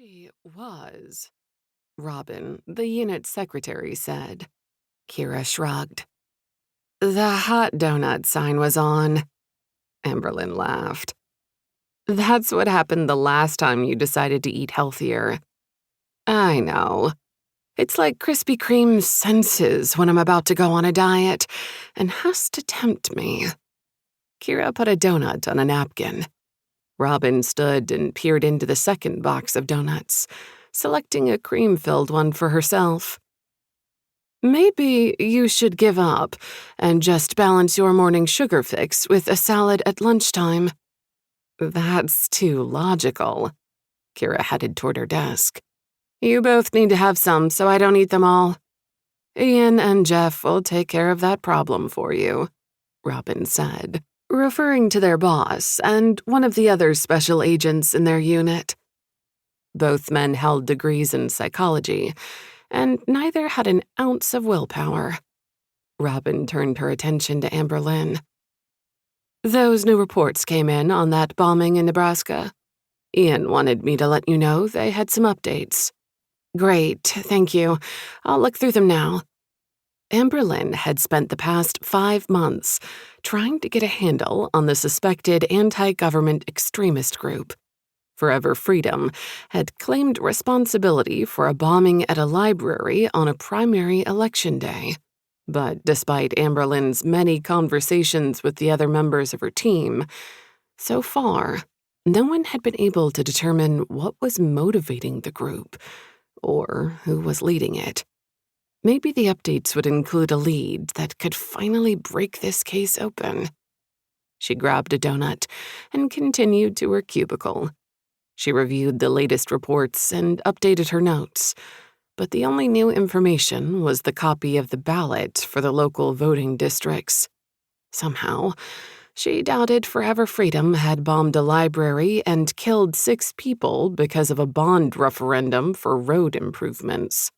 She was, Robin, the unit secretary, said. Kira shrugged. The hot donut sign was on. Amberlyn laughed. That's what happened the last time you decided to eat healthier. I know. It's like Krispy Kreme senses when I'm about to go on a diet and has to tempt me. Kira put a donut on a napkin. Robin stood and peered into the second box of donuts, selecting a cream-filled one for herself. Maybe you should give up and just balance your morning sugar fix with a salad at lunchtime. That's too logical. Kira headed toward her desk. You both need to have some so I don't eat them all. Ian and Jeff will take care of that problem for you, Robin said, referring to their boss and one of the other special agents in their unit. Both men held degrees in psychology, and neither had an ounce of willpower. Robin turned her attention to Amberlyn. Those new reports came in on that bombing in Nebraska. Ian wanted me to let you know they had some updates. Great, thank you. I'll look through them now. Amberlyn had spent the past 5 months trying to get a handle on the suspected anti-government extremist group. Forever Freedom had claimed responsibility for a bombing at a library on a primary election day. But despite Amberlyn's many conversations with the other members of her team, so far, no one had been able to determine what was motivating the group or who was leading it. Maybe the updates would include a lead that could finally break this case open. She grabbed a donut and continued to her cubicle. She reviewed the latest reports and updated her notes, but the only new information was the copy of the ballot for the local voting districts. Somehow, she doubted Forever Freedom had bombed a library and killed 6 people because of a bond referendum for road improvements.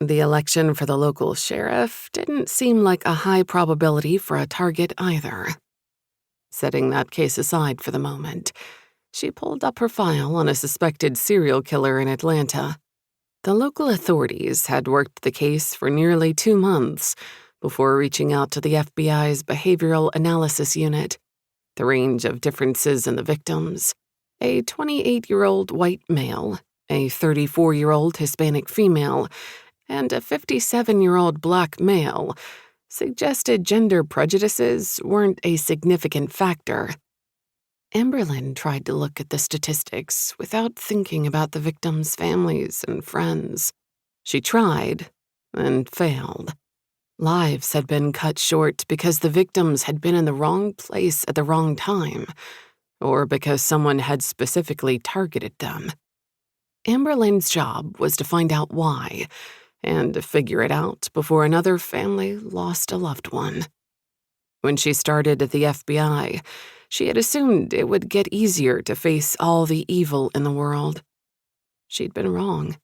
The election for the local sheriff didn't seem like a high probability for a target either. Setting that case aside for the moment, she pulled up her file on a suspected serial killer in Atlanta. The local authorities had worked the case for nearly 2 months before reaching out to the FBI's Behavioral Analysis Unit. The range of differences in the victims: a 28-year-old white male, a 34-year-old Hispanic female, and a 57-year-old black male, suggested gender prejudices weren't a significant factor. Amberlyn tried to look at the statistics without thinking about the victims' families and friends. She tried and failed. Lives had been cut short because the victims had been in the wrong place at the wrong time, or because someone had specifically targeted them. Amberlyn's job was to find out why, and to figure it out before another family lost a loved one. When she started at the FBI, she had assumed it would get easier to face all the evil in the world. She'd been wrong.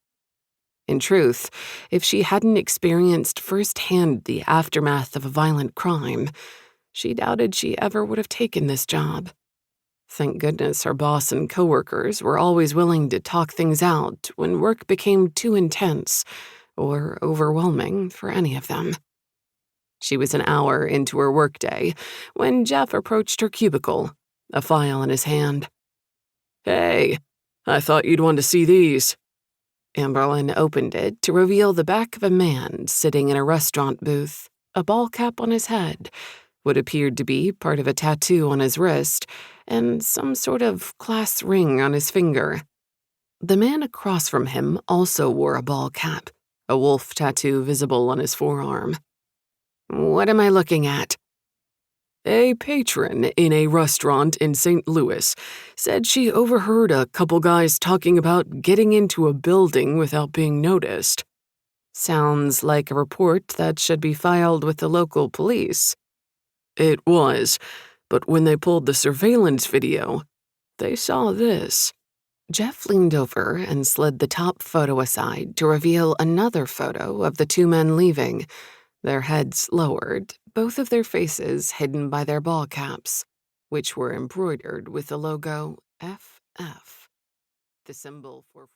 In truth, if she hadn't experienced firsthand the aftermath of a violent crime, she doubted she ever would have taken this job. Thank goodness her boss and coworkers were always willing to talk things out when work became too intense or overwhelming for any of them. She was an hour into her workday when Jeff approached her cubicle, a file in his hand. Hey, I thought you'd want to see these. Amberlyn opened it to reveal the back of a man sitting in a restaurant booth, a ball cap on his head, what appeared to be part of a tattoo on his wrist, and some sort of class ring on his finger. The man across from him also wore a ball cap, a wolf tattoo visible on his forearm. What am I looking at? A patron in a restaurant in St. Louis said she overheard a couple guys talking about getting into a building without being noticed. Sounds like a report that should be filed with the local police. It was, but when they pulled the surveillance video, they saw this. Jeff leaned over and slid the top photo aside to reveal another photo of the 2 men leaving, their heads lowered, both of their faces hidden by their ball caps, which were embroidered with the logo FF, the symbol for...